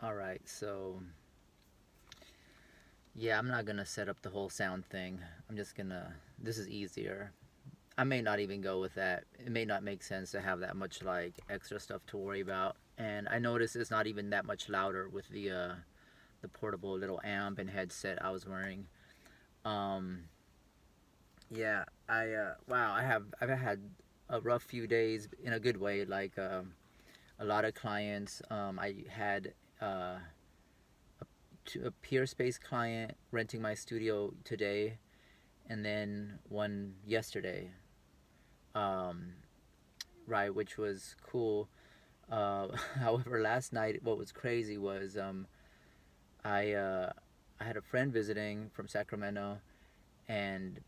All right, so yeah, I'm not gonna set up the whole sound thing. I'm just gonna. This is easier. I may not even go with that. It may not make sense to have that much like extra stuff to worry about. And I noticed it's not even that much louder with the portable little amp and headset I was wearing. Um, yeah, wow, I've had a rough few days in a good way. Like a lot of clients. I had a Peerspace client renting my studio today, and then one yesterday. Um, right, which was cool. However, last night what was crazy was I uh, I had a friend visiting from Sacramento, and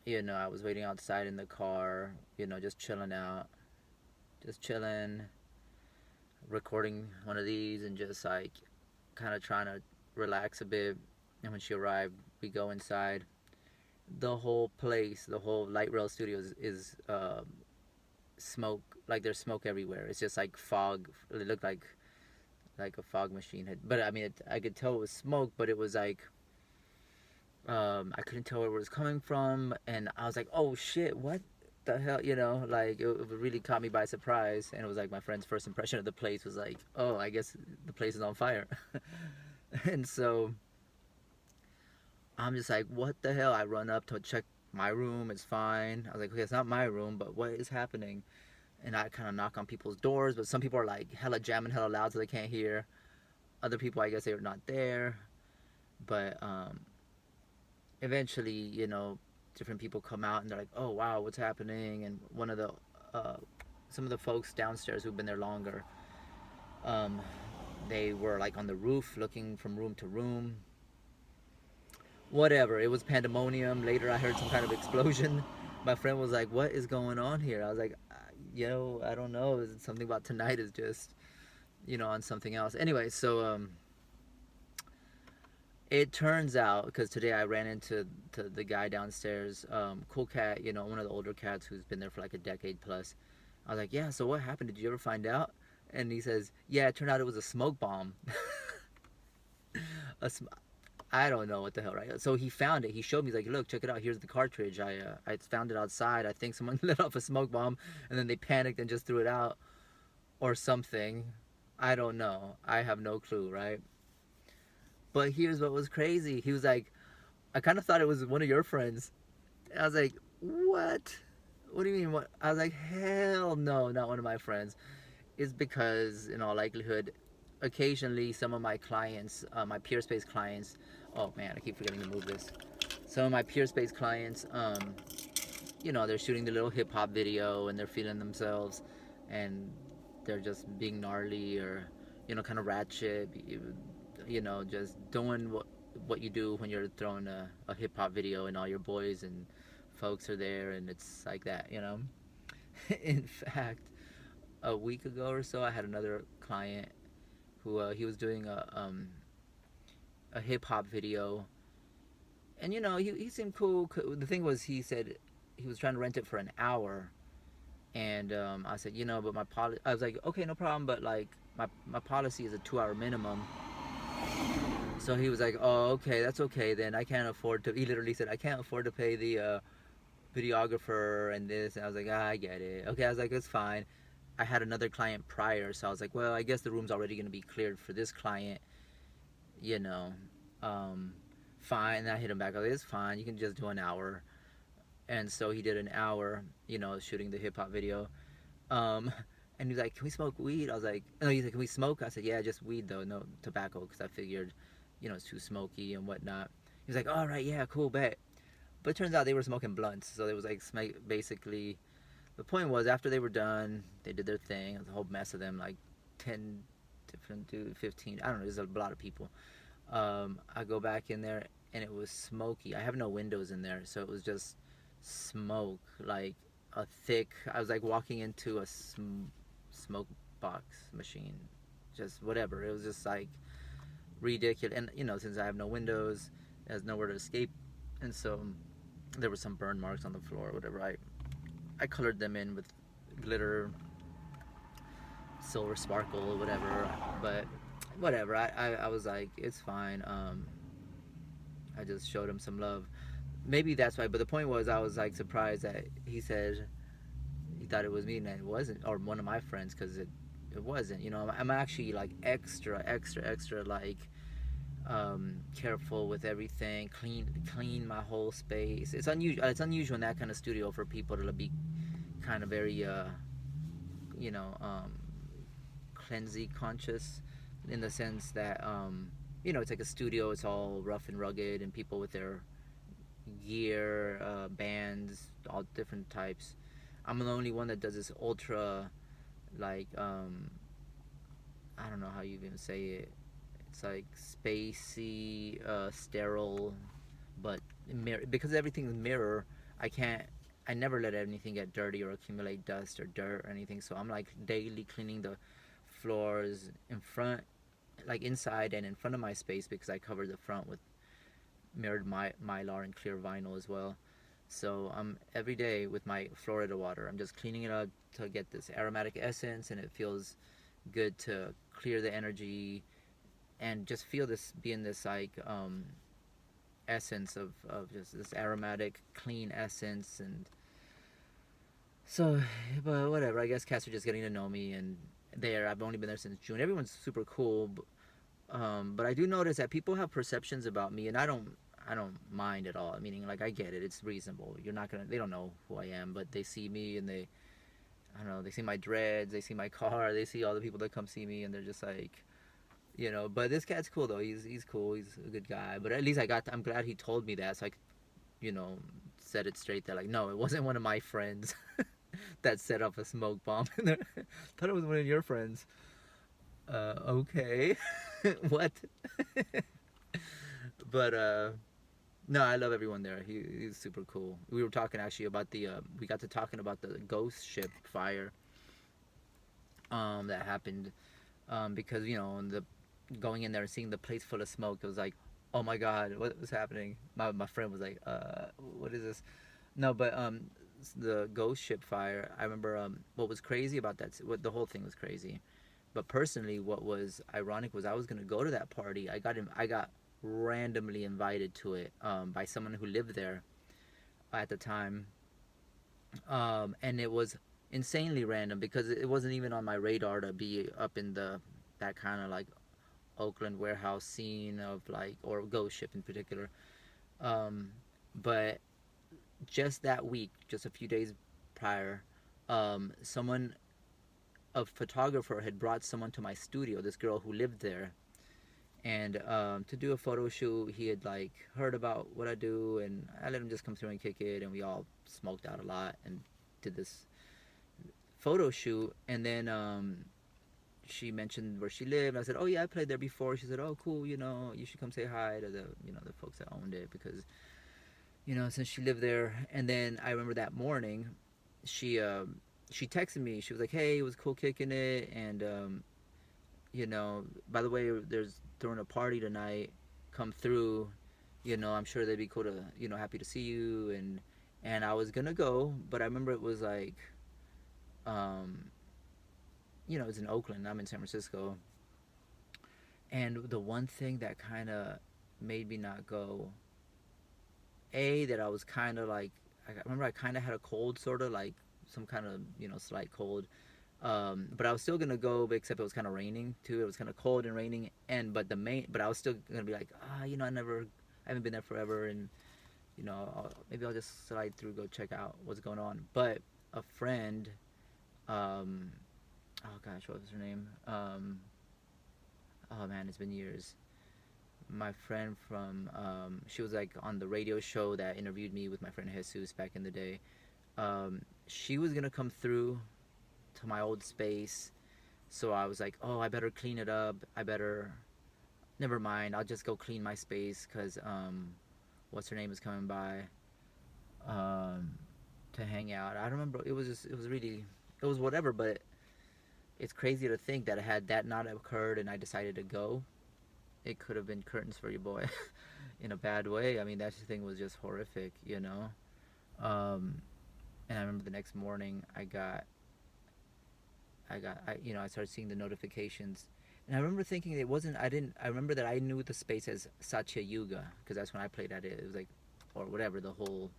I was waiting outside in the car, just chilling out, just chilling, recording one of these, and just like kind of trying to relax a bit. And when she arrived, we go inside. The whole place, the whole Light Rail Studios is smoke. Like there's smoke everywhere. It's just like fog. It looked like a fog machine had. But I mean, I could tell it was smoke, but it was like I couldn't tell where it was coming from, and I was like, oh shit, what the hell, like it really caught me by surprise, and it was like my friend's first impression of the place was like, oh, I guess the place is on fire. And so I'm just like, what the hell? I run up to check my room, it's fine. I was like, okay, it's not my room, but what is happening? And I kind of knock on people's doors, but some people are like hella jamming hella loud so they can't hear. Other people, I guess they were not there, but eventually, different people come out and they're like, oh wow, what's happening? And one of the uh, some of the folks downstairs who've been there longer, um, they were like on the roof looking from room to room. Whatever, it was pandemonium. Later I heard some kind of explosion. My friend was like, what is going on here? I was like, I don't know. Something about tonight is just on something else. Anyway, so it turns out, because today I ran into the guy downstairs, cool cat, one of the older cats who's been there for like a decade plus. I was like, yeah, so what happened? Did you ever find out? And he says, yeah, it turned out it was a smoke bomb. a sm- I don't know what the hell, right? So he found it. He showed me. He's like, look, check it out. Here's the cartridge. I found it outside. I think someone lit off a smoke bomb, and then they panicked and just threw it out, or something. I don't know. I have no clue, right? But here's what was crazy. He was like, I kind of thought it was one of your friends. I was like, what? What do you mean? What? I was like, hell no, not one of my friends. It's because, in all likelihood, occasionally some of my clients, my Peerspace clients, oh man, I keep forgetting to move this. Some of my Peerspace clients, they're shooting the little hip hop video and they're feeling themselves, and they're just being gnarly or, kind of ratchet, just doing what you do when you're throwing a hip hop video and all your boys and folks are there, and it's like that. In fact, a week ago or so, I had another client who he was doing a hip hop video, and he seemed cool. The thing was, he said he was trying to rent it for an hour, and I said, but I was like, okay, no problem, but like my policy is a 2 hour minimum. So he was like, oh, okay, that's okay then. I can't afford to. He literally said, I can't afford to pay the videographer and this. And I was like, I get it. Okay, I was like, it's fine. I had another client prior, so I was like, well, I guess the room's already going to be cleared for this client, you know. Um, Fine. And I hit him back. I was like, it's fine. You can just do an hour. And so he did an hour, shooting the hip hop video. Um, and he was like, can we smoke weed? I was like, no, he's like, can we smoke? I said, yeah, just weed though, no tobacco, because I figured, it's too smoky and whatnot. He was like, all right, yeah, cool, bet. But it turns out they were smoking blunts, so it was like basically. The point was, after they were done, they did their thing. It was a whole mess of them, like 10 different to 15. I don't know. There's a lot of people. I go back in there, and it was smoky. I have no windows in there, so it was just smoke, like a thick. I was like walking into a smoke box machine, just whatever. It was just like ridiculous. And since I have no windows, there's nowhere to escape, and so there were some burn marks on the floor, or whatever. I colored them in with glitter, silver sparkle, whatever. But whatever. I was like, it's fine. I just showed him some love. Maybe that's why. But the point was, I was like surprised that he said he thought it was me and it wasn't, or one of my friends, because it wasn't. You know, I'm actually like extra like careful with everything. Clean my whole space. It's unusual. It's unusual in that kind of studio for people to be kind of very you know cleansy conscious, in the sense that it's like a studio. It's all rough and rugged, and people with their gear, bands, all different types. I'm the only one that does this ultra, like, I don't know how you even say it. It's like spacey, sterile, but because everything's mirror. I can't. I never let anything get dirty or accumulate dust or dirt or anything. So I'm like daily cleaning the floors in front, like inside and in front of my space, because I cover the front with mirrored mylar and clear vinyl as well. So I'm every day with my Florida water. I'm just cleaning it up to get this aromatic essence, and it feels good to clear the energy and just feel this being this like essence of just this aromatic, clean essence. And so, but whatever. I guess cats are just getting to know me, and there I've only been there since June. Everyone's super cool, but I do notice that people have perceptions about me, and I don't mind at all. Meaning, like, I get it; it's reasonable. You're not gonna. They don't know who I am, but they see me, and I don't know. They see my dreads, they see my car, they see all the people that come see me, and they're just like, But this cat's cool though. He's cool. He's a good guy. But at least I'm glad he told me that, so I could, you know, set it straight. That like, no, it wasn't one of my friends that set off a smoke bomb. Thought it was one of your friends. Okay. What? But no, I love everyone there. He's super cool. We were talking actually about we got to talking about the ghost ship fire that happened, because the going in there and seeing the place full of smoke, it was like, oh my god, what was happening? My friend was like, what is this? No, but the ghost ship fire. I remember what was crazy about that. What the whole thing was crazy, but personally, what was ironic was I was gonna go to that party. I got randomly invited to it by someone who lived there at the time, and it was insanely random because it wasn't even on my radar to be up in that kind of like Oakland warehouse scene of like, or ghost ship in particular. Um, but just that week, just a few days prior, someone, a photographer, had brought someone to my studio. This girl who lived there, and to do a photo shoot. He had like heard about what I do, and I let him just come through and kick it, and we all smoked out a lot and did this photo shoot. And then she mentioned where she lived. I said, "Oh yeah, I played there before." She said, "Oh cool, you should come say hi to the folks that owned it, because since she lived there." And then I remember that morning, she she texted me. She was like, "Hey, it was cool kicking it, and by the way, there's throwing a party tonight. Come through. I'm sure they'd be cool to happy to see you." And I was gonna go, but I remember it was like, um, it's in Oakland. I'm in San Francisco. And the one thing that kind of made me not go, that I was kind of like, I remember I kind of had a cold, sort of like some kind of slight cold. But I was still gonna go, except it was kind of raining too. It was kind of cold and raining, but I was still gonna be like, I haven't been there forever, and maybe I'll just slide through, go check out what's going on. But a friend, um, oh gosh, what was her name? Oh man, it's been years. My friend from, she was like on the radio show that interviewed me with my friend Jesus back in the day. She was gonna come through to my old space, so I was like, oh, I better clean it up. I better, never mind. I'll just go clean my space, because what's her name is coming by, um, to hang out. I don't remember. It was really, it was whatever. But it's crazy to think that had that not occurred and I decided to go, it could have been curtains for your boy, in a bad way. I mean, that thing was just horrific. Um, and I remember the next morning, I started seeing the notifications, And I remember thinking it wasn't. I didn't. I remember that I knew the space as Satya Yuga because that's when I played at it. It was like, or whatever the whole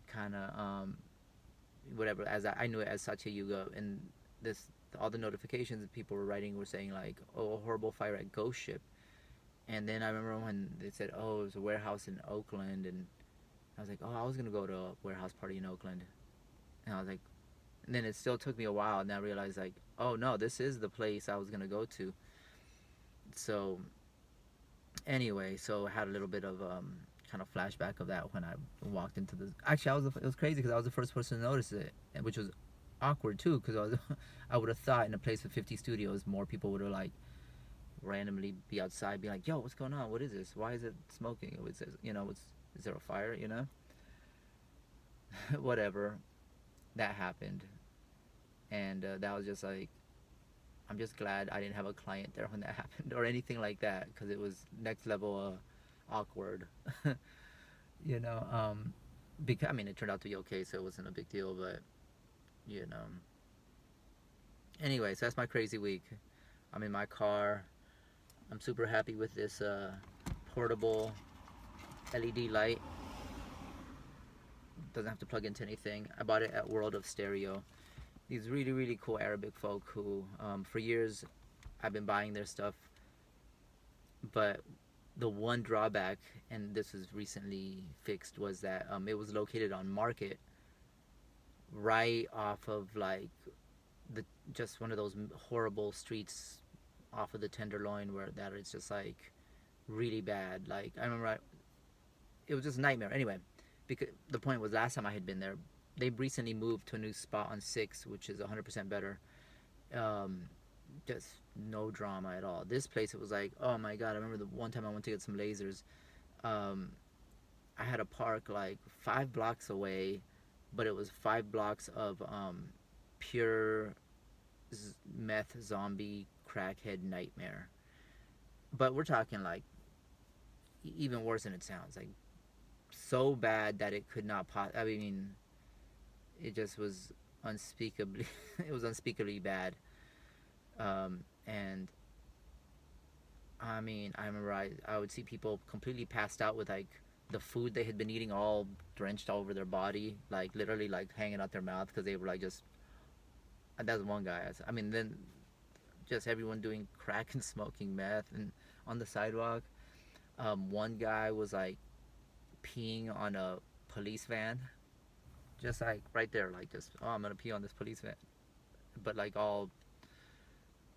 kind of whatever as I knew it as Satya Yuga, and this all the notifications that people were writing were saying like, oh, a horrible fire at Ghost Ship. And then I remember when they said, oh, it was a warehouse in Oakland, and I was like, oh, I was gonna go to a warehouse party in Oakland, and I was like, and then it still took me a while, and I realized like, oh no, this is the place I was gonna go to. So anyway, so I had a little bit of kind of flashback of that when I walked into the. Actually, it was crazy because I was the first person to notice it, which was awkward too because I was I would have thought in a place with 50 studios more people would have like randomly be outside be like, yo, what's going on, what is this, why is it smoking, it says, what's, is there a fire, whatever. That happened, and that was just like, I'm just glad I didn't have a client there when that happened or anything like that because it was next level awkward. you know because I mean it turned out to be okay, so it wasn't a big deal, but you know anyway, so that's my crazy week. I'm in my car. I'm super happy with this portable LED light. Doesn't have to plug into anything. I bought it at World of Stereo. These really, really cool Arabic folk who, for years, I've been buying their stuff. But the one drawback, and this was recently fixed, was that it was located on Market, right off of like the just one of those horrible streets off of the Tenderloin where that is just like really bad. Like I remember, it was just a nightmare. Anyway, because the point was last time I had been there, they recently moved to a new spot on 6, which is 100% better. Just no drama at all. This place, it was like, oh my god! I remember the one time I went to get some lasers. I had to park like 5 blocks away, but it was 5 blocks of pure meth zombie crackhead nightmare. But we're talking like even worse than it sounds. Like so bad that it could not I mean, it just was unspeakably. It was unspeakably bad. And I mean, I remember I would see people completely passed out with like the food they had been eating all drenched all over their body, like literally like hanging out their mouth because they were like just. And that's one guy. I mean, then just everyone doing crack and smoking meth and on the sidewalk. One guy was like peeing on a police van, just like right there, like just, oh, I'm gonna pee on this police van, but like all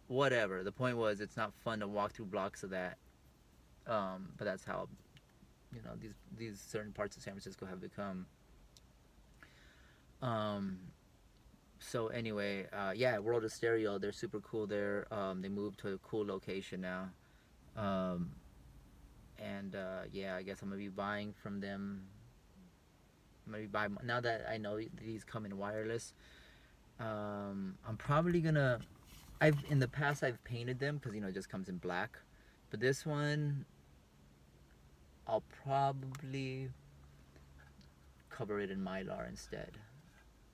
whatever. The point was, it's not fun to walk through blocks of that. But that's how these certain parts of San Francisco have become. So anyway, yeah, World of Stereo, they're super cool there. They moved to a cool location now. And yeah, I guess I'm gonna be buying from them. Maybe buy now that I know these come in wireless. I'm probably gonna. I've in the past I've painted them because it just comes in black, but this one I'll probably cover it in Mylar instead.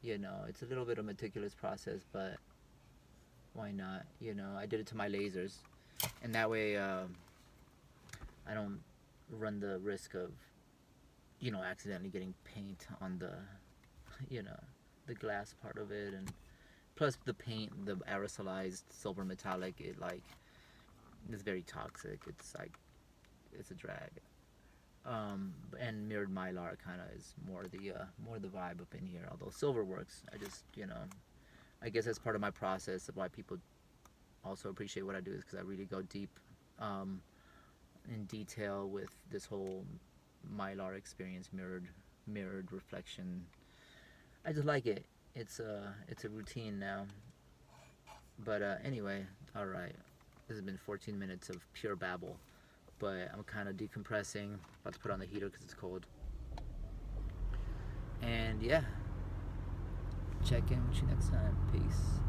It's a little bit of a meticulous process, but why not? I did it to my lasers, and that way I don't run the risk of accidentally getting paint on the the glass part of it. And plus the paint, the aerosolized silver metallic, it like is very toxic. It's a drag. And mirrored mylar kind of is more the vibe up in here. Although silver works, I just I guess that's part of my process of why people also appreciate what I do, is because I really go deep in detail with this whole mylar experience, mirrored reflection. I just like it. It's a routine now. But anyway, all right. This has been 14 minutes of pure babble. But I'm kind of decompressing. About to put on the heater because it's cold. And yeah, check in with you next time. Peace.